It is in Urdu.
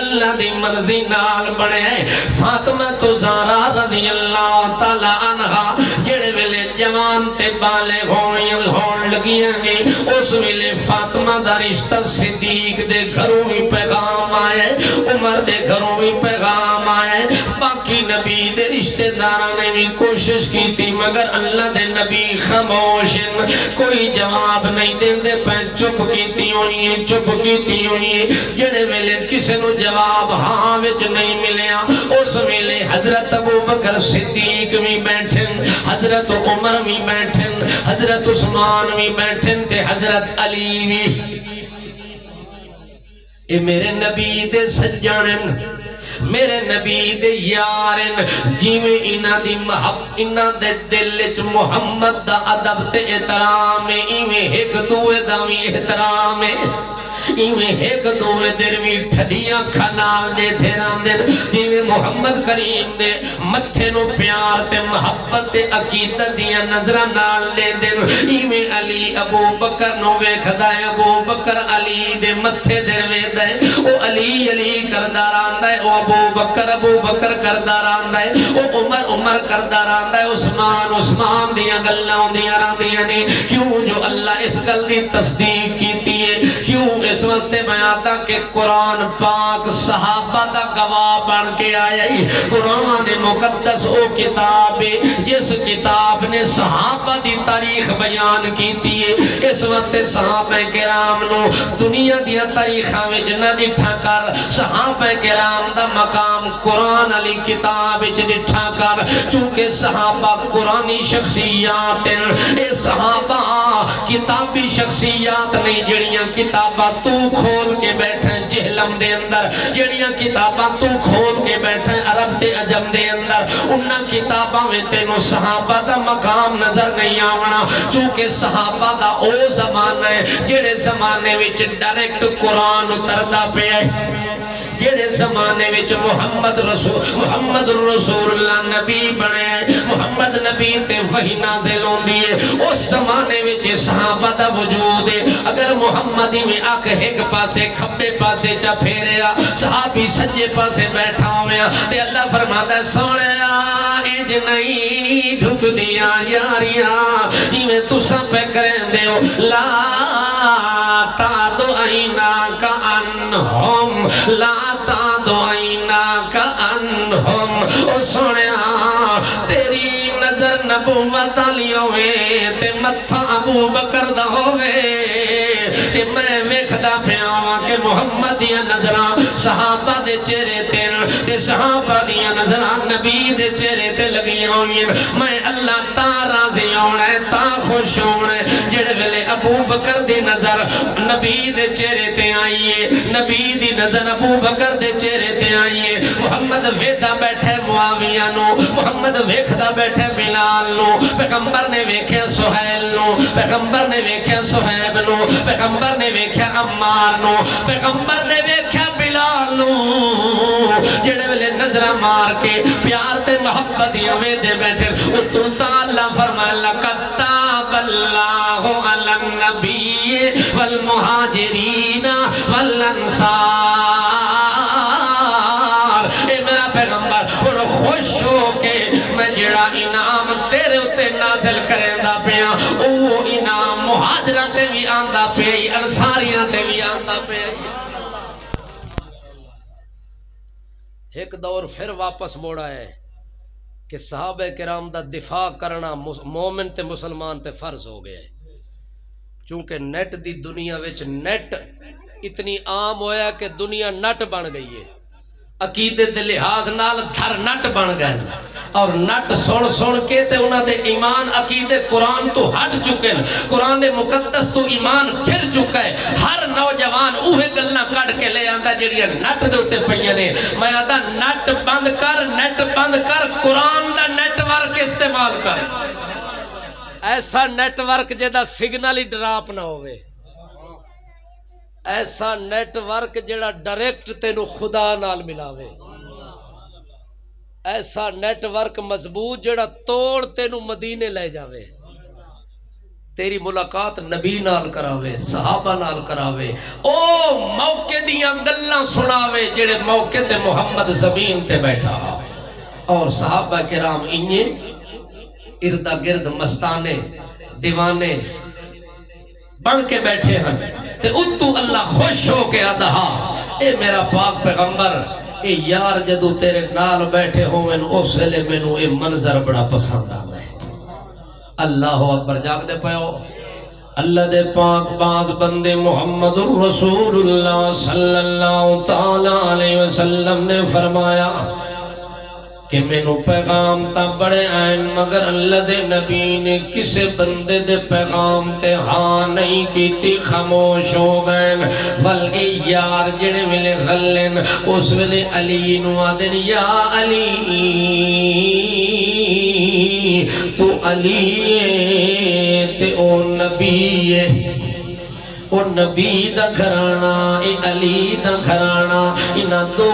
اللہ دی مرضی نال بنے فاطمہ تو زہرا رضی اللہ تعالی عنہا جڑے ویلے جوان تے بالغ ہون لگیاں نے اس ویلے فاطمہ دا رشتہ صدیق دے گھروں بھی پیغام آئے عمر دے گھروں بھی پیغام آئے باقی نبی دے رشتہ داراں نے بھی کوشش کی تھی مگر اللہ دے نبی خاموش کوئی جواب نہیں دین دے پہ چپ کیتی ہوئی ہیں جڑے ویلے کسے نو جواب ہاں وچ نہیں ملیا اس ویلے حضرت ابو بکر صدیق بھی بیٹھن حضرت عمر بھی بیٹھن حضرت عثمان بھی بیٹھن تے حضرت علی بھی اے میرے نبی دے سجانن میرے نبی دے یارن جیویں انہاں دی محبت انہاں دے دل وچ محمد دا ادب تے احترام ایویں ایک دوے دا وی احترام ایویں ایک دوے دیر بھی ٹھڈیاں کھنال دے دھیران دے جیویں محمد کریم دے متھے نو پیار تے محبت تے عقیدت دیا نظرہ نال لے دے ایویں علی ابو بکر نو ویکھدا ہے ابو بکر علی دے متھے دیر ویکھدا ہے او علی علی کردا رہندا ہے او ابو بکر کردا رہندا ہے او عمر کردا رہندا ہے عثمان دیاں گلاں ہوندیاں رہندیاں نے کیوں جو اللہ اس گل دی تصدیق کیتی ہے کیوں اس وقت میں آتا کہ قرآن پاک صحابہ دا گواہ بن کے آیا ہی قرآن مقدس او کتاب جس کتاب نے صحابہ دی تاریخ بیان کیتی ہے اس وقت صحابہ کرام نو دنیا دیا تاریخاں وچ نہ ڈٹھا کر صحابہ کرام دا مقام قرآن علی کتاب وچ ڈٹھا کر چونکہ صحابہ قرآنی شخصیات اے صحابہ کتابی شخصیات نہیں جڑیاں کتاباں تو کھول کے بیٹھیں جہلم دے اندر جڑیاں کتاباں تو کھول کے بیٹھیں عرب تے عجم دے اندر انہاں کتاباں میں تینوں صحابہ دا مقام نظر نہیں آونا چونکہ صحابہ دا او زمانہ ہے جڑے زمانے وچ ڈائریکٹ قرآن اتردا پیا ہے جڑے زمانے وچ محمد رسول اللہ نبی بنے محمد نبی تے وحی نازل ہوندی ہے اس زمانے وچ صحابہ دا وجود ہے اگر محمدی میں آکھ ایک پاسے کھبے پاسے چا پھیریا صحابی سجے پاسے بیٹھا ہویا تے اللہ فرماتا ہے سونیا انج نہیں ڈھک دیا یاریاں جی میں تساں پہ کریں دیو لا تعدو عینا کا انہم لا تعدو عینا کا انہم او سونیا تیری نظر نبوت علی ہوئے تے متھا ابو بکر دا ہوئے تے میں ویکھدا پیاواں کہ محمد دیا نظراں صحابہ دے چہرے تے صحابہ دیا نظراں نبی دے چہرے تے لگیاں ہوئیں میں اللہ تا راضی ہونا ہے تا خوش ہونا ہے جڑے ویلے ابو بکر دی نظر نبی دے چہرے تے آئیے نبی دی نظر ابو بکر دے چہرے تے آئیے محمد ویدہ بیٹھے معاویہ نو محمد ویکھدا بیٹھے بلال نو پیغمبر نے ویکھیا سہیل نو پیغمبر نے ویکھیا صہیب نو پیغمبر نے ویکھیا عمار نو پیغمبر نے ویکھیا بلال نو جڑے ویلے نظرہ مار کے پیار تے محبت یویں دے بیٹھے اتو تعالیٰ فرمائے لَقَدْ تَابَ اللَّهُ عَلَى النَّبِيِّ وَالْمُهَاجِرِينَ وَالْأَنصَارِ اے میرا پیغمبر اور خوش ہو کے میں جڑا انعام تیرے اتے نازل کریں دا پیا او انعام مہاجرہ تے بھی آندہ پئی انصاریاں تے بھی آندہ پئی ایک دور پھر واپس موڑا ہے کہ صحابہ کرام دا دفاع کرنا مومن تے مسلمان تے فرض ہو گیا ہے چونکہ نیٹ دی دنیا وچ نیٹ اتنی عام ہویا کہ دنیا نٹ بن گئی ہے عقیدے دے لحاظ نال دھر نٹ بن گئے اور نٹ سن کے تے انہاں دے ایمان عقیدے قرآن تو ہٹ چکے ہیں قرآن مقدس تو ایمان پھر چکا ہے ہر نوجوان اوہے گلاں کڈ کے لے آندا جڑیاں نٹ دے اوتے پئیاں نے میں آندا نٹ بند کر نیٹ بند کر قرآن دا نیٹ ورک استعمال کر ایسا نیٹ ورک جدا سگنل ہی ڈراپ نہ ہوئے ایسا نیٹ ورک جڑا ڈائریکٹ تینو خدا نال ملاوے ایسا نیٹ ورک مضبوط جڑا توڑ تینو مدینے لے جاوے تیری ملاقات نبی نال کراوے، صحابہ نال کراوے، او موقع دیاں گلاں سناوے جڑے موقع تے محمد زمین تے بیٹھا، اور صحابہ کرام انہیں اردا گرد مستانے دیوانے بن کے بیٹھے ہیں تے اتو اللہ خوش ہو کے آدھا اے میرا پاک پیغمبر اے یار جدو تیرے نال بیٹھے ہوئے اس لئے میں نو اے منظر بڑا پسند آنا ہے۔ اللہ اکبر، جاگ دے پیو اللہ دے پاک باز بندے محمد الرسول اللہ صلی اللہ تعالیٰ علیہ وسلم نے فرمایا کہ میں نو پیغام تا بڑے آئین مگر اللہ دے نبی نے کسے بندے دے پیغام تے ہاں نہیں کیتی، خاموش ہو گئے، بلکہ یار جڑے ملے رلن اس ویلے علی نو آدن یا علی تو علی تے او نبی ہے، او نبی دا گھرانا اے علی دا گھرانا، انہاں دو